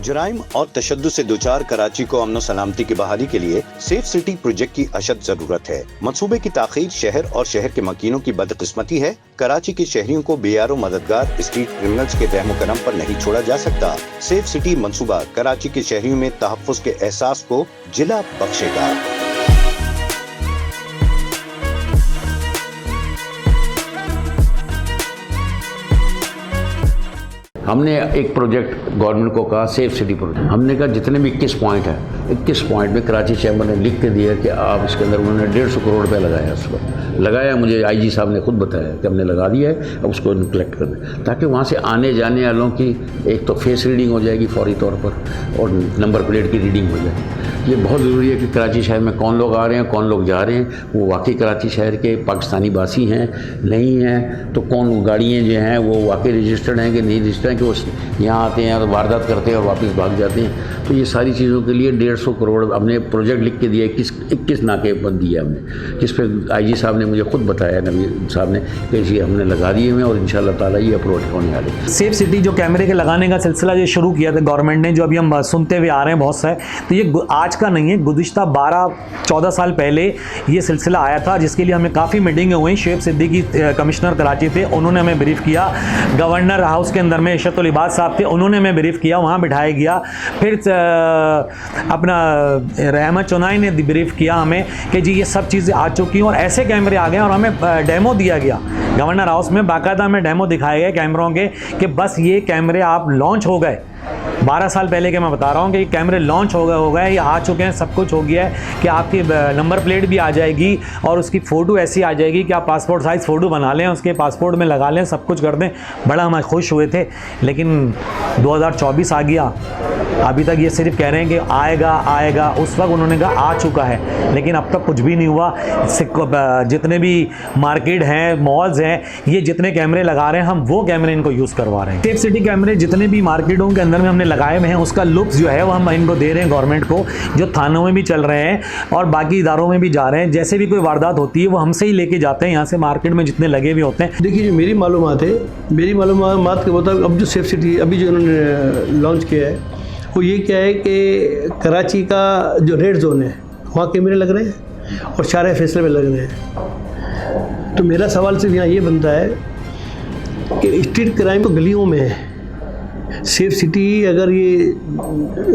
जराइम और तशद्दुद से दुचार कराची को अमन सलामती की बहाली के लिए सेफ सिटी प्रोजेक्ट की अशद जरूरत है। मंसूबे की ताखीर शहर और शहर के मकीनों की बदकिस्मती है। कराची के शहरियों को बेयारो मददगार स्ट्रीट क्रिमिनल्स के रहमो करम पर नहीं छोड़ा जा सकता। सेफ सिटी मंसूबा कराची के शहरियों में तहफ़्फ़ुज़ के एहसास को जिला बख्शेगा। हमने एक प्रोजेक्ट गवर्नमेंट को कहा सेफ सिटी प्रोजेक्ट। हमने कहा जितने भी 21 पॉइंट है, 21 पॉइंट में कराची चैम्बर ने लिख के दिया कि आप इसके अंदर, उन्होंने 150 करोड़ रुपया लगाया उस पर लगाया। मुझे आईजी साहब ने खुद बताया कि हमने लगा दिया है, अब उसको कलेक्ट कर दें ताकि वहाँ से आने जाने वालों की एक तो फेस रीडिंग हो जाएगी फौरी तौर पर और नंबर प्लेट की रीडिंग हो जाए। ये बहुत ज़रूरी है कि कराची शहर में कौन लोग आ रहे हैं, कौन लोग जा रहे हैं, वो वाकई कराची शहर के पाकिस्तानी बासी हैं नहीं हैं, तो कौन गाड़ियाँ जो हैं वो वाकई रजिस्टर्ड हैं कि नहीं रजिस्टर्ड हैं, कि वो यहाँ आते हैं और वारदात करते हैं और वापस भाग जाते हैं। तो ये सारी चीज़ों के लिए 150 करोड़ हमने प्रोजेक्ट लिख के दिया। 21 नाके पर दिए हमने, जिस पर आईजी साहब ने मुझे खुद बताया, नबी साहब ने, कि ये हमने लगा दिए हुए और इंशाल्लाह ताला ये अप्रोच होने वाले। सेफ सिटी जो कैमरे के लगाने का सिलसिला जो शुरू किया था गवर्नमेंट ने, जो अभी हम सुनते हुए आ रहे हैं बहुत सारे, तो ये आज का नहीं है, गुज़िश्ता 12-14 साल पहले ये सिलसिला आया था, जिसके लिए हमें काफ़ी मीटिंगें हुई। शेख सिद्दीकी कमिश्नर कराची थे, उन्होंने हमें ब्रीफ किया। गवर्नर हाउस के अंदर में इशरतुल इबाद साहब थे, उन्होंने हमें ब्रीफ किया, वहाँ बिठाया गया। फिर अपना रहमत चौनाई ने ब्रीफ किया हमें कि जी ये सब चीज़ें आ चुकी हैं और ऐसे कैमरे आ गए, और हमें डेमो दिया गया गवर्नर हाउस में, बाकायदा हमें डेमो दिखाए गए कैमरों के कि बस ये कैमरे आप लॉन्च हो गए। 12 साल पहले के मैं बता रहा हूँ कि ये कैमरे लॉन्च हो गए, ये आ चुके हैं, सब कुछ हो गया है कि आपकी नंबर प्लेट भी आ जाएगी और उसकी फ़ोटो ऐसी आ जाएगी कि आप पासपोर्ट साइज़ फ़ोटो बना लें, उसके पासपोर्ट में लगा लें, सब कुछ कर दें। बड़ा हम खुश हुए थे। लेकिन 2024 आ गया, अभी तक ये सिर्फ कह रहे हैं कि आएगा। उस वक्त उन्होंने कहा आ चुका है, लेकिन अब तक कुछ भी नहीं हुआ। जितने भी मार्केट हैं, मॉल्स हैं, ये जितने कैमरे लगा रहे हैं, हम वो कैमरे इनको यूज़ करवा रहे हैं। सेफ सिटी कैमरे जितने भी मार्केटों के अंदर में हमने लगाए हुए हैं, उसका लुक जो है वो हम इनको दे रहे हैं गवर्नमेंट को, जो थानों में भी चल रहे हैं और बाकी इदारों में भी जा रहे हैं। जैसे भी कोई वारदात होती है वो हमसे ही लेके जाते हैं, यहाँ से मार्केट में जितने लगे हुए होते हैं। देखिए, जो मेरी मालूमात है, मेरी मालूमात के मुताबिक अब जो सेफ सिटी अभी जो उन्होंने लॉन्च किया है, वो ये क्या है कि कराची का जो रेड जोन है वहाँ कैमरे लग रहे हैं और शारे फैसले में लग रहे हैं। तो मेरा सवाल सिर्फ यहाँ ये बनता है कि स्ट्रीट क्राइम तो गलियों में है। सेफ सिटी अगर ये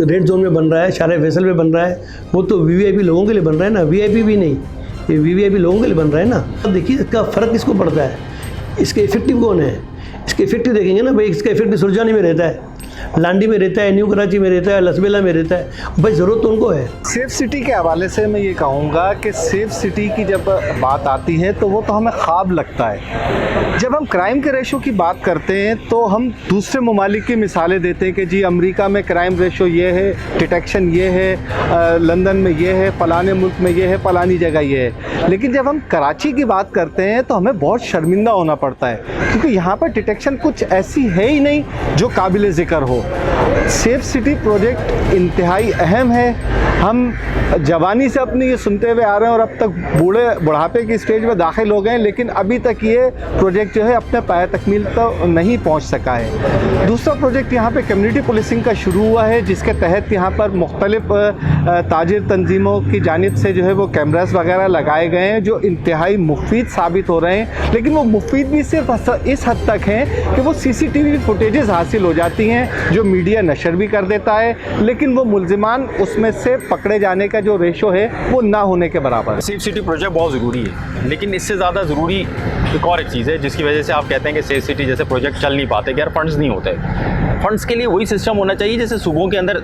रेड जोन में बन रहा है, शारे फैसल में बन रहा है, वो तो वीवीआईपी लोगों के लिए बन रहा है ना, वीआईपी भी नहीं, ये वीवीआईपी लोगों के लिए बन रहा है ना। अब देखिए इसका फ़र्क किसको पड़ता है, इसके इफेक्टिव कौन है। इसके इफेक्टिव देखेंगे ना भाई, इसका इफेक्टिव सुरजानी में रहता है, लांडी में रहता है, न्यू कराची में रहता है, लसबेला में रहता है। भाई ज़रूरत तो उनको है। सेफ सिटी के हवाले से मैं ये कहूँगा कि सेफ सिटी की जब बात आती है तो वो तो हमें ख्वाब लगता है। जब हम क्राइम के रेशो की बात करते हैं तो हम दूसरे ममालिक की मिसालें देते हैं कि जी अमेरिका में क्राइम रेशो ये है, डिटेक्शन ये है, लंदन में ये है, फ़लाने मुल्क में ये है, फ़लानी जगह ये है। लेकिन जब हम कराची की बात करते हैं तो हमें बहुत शर्मिंदा होना पड़ता है, क्योंकि यहाँ पर डिटेक्शन कुछ ऐसी है ही नहीं जो काबिल ज़िक्र हो। सेफ सिटी प्रोजेक्ट इंतहाई अहम है। हम जवानी से अपनी ये सुनते हुए आ रहे हैं और अब तक बुढ़ापे की स्टेज में दाखिल हो गए, लेकिन अभी तक ये प्रोजेक्ट जो है अपने पाया तकमील तो नहीं पहुंच सका है। दूसरा प्रोजेक्ट यहाँ पे कम्युनिटी पुलिसिंग का शुरू हुआ है, जिसके तहत यहाँ पर मुख्तलिफ ताजिर तंजीमों की जानिब से जो है वो कैमरास वगैरह लगाए गए हैं, जो इंतहाई मुफीद साबित हो रहे हैं। लेकिन वो मुफीद भी सिर्फ इस हद तक हैं कि वो CCTV फुटेजेस हासिल हो जाती हैं, जो मीडिया नशर भी कर देता है, लेकिन वो मुल्ज़िमान उसमें से पकड़े जाने का जो रेशो है वो ना होने के बराबर है। सेफ सिटी प्रोजेक्ट बहुत ज़रूरी है, लेकिन इससे ज़्यादा ज़रूरी एक और एक चीज़ है जिसकी वजह से आप कहते हैं कि सेफ सिटी जैसे प्रोजेक्ट चल नहीं पाते कि यार फंड्स नहीं होते। फंड्स के लिए वही सिस्टम होना चाहिए जैसे सूबों के अंदर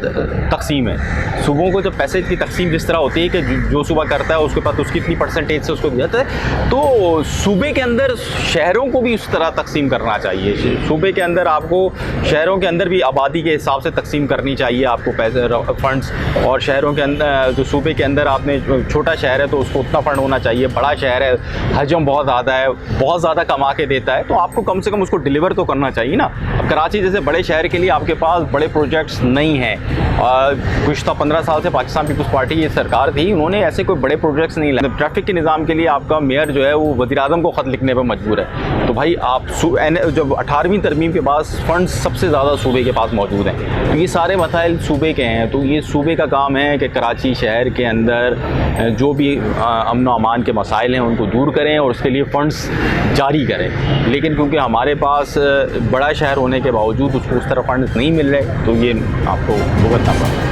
तकसीम है। सूबों को जब पैसे की तकसीम जिस तरह होती है कि जो सूबा करता है उसके पास उसकी इतनी परसेंटेज से उसको दिया जाता है, तो सूबे के अंदर शहरों को भी उस तरह तकसीम करना चाहिए। सूबे के अंदर आपको शहरों के अंदर भी आबादी के हिसाब से तकसीम करनी चाहिए आपको पैसे फंड्स, और शहरों के अंदर जो सूबे के अंदर आपने छोटा शहर है तो उसको उतना फंड होना चाहिए। बड़ा शहर है, हजम बहुत ज़्यादा है, बहुत ज़्यादा कमा के देता है, तो आपको कम से कम उसको डिलीवर तो करना चाहिए ना। अब कराची जैसे बड़े शहर शहर के लिए आपके पास बड़े प्रोजेक्ट्स नहीं हैं। गुज़श्ता 15 साल से पाकिस्तान पीपल्स पार्टी ये सरकार थी, उन्होंने ऐसे कोई बड़े प्रोजेक्ट्स नहीं लाए। ट्रैफिक के निज़ाम के लिए आपका मेयर जो है वो वज़ीर-ए-आज़म को ख़त लिखने पर मजबूर है। तो भाई आप जब 18वीं तरमीम के पास फ़ंड्स सबसे ज़्यादा सूबे के पास मौजूद हैं, तो ये सारे मसाइल सूबे के हैं। तो ये सूबे का काम है कि कराची शहर के अंदर जो भी अमन व अमान के मसाइल हैं उनको दूर करें और उसके लिए फ़ंड्स जारी करें। लेकिन क्योंकि हमारे पास बड़ा शहर होने के बावजूद उसको उस तरह फंड्स नहीं मिल रहे, तो ये आपको भुगतना पड़ा।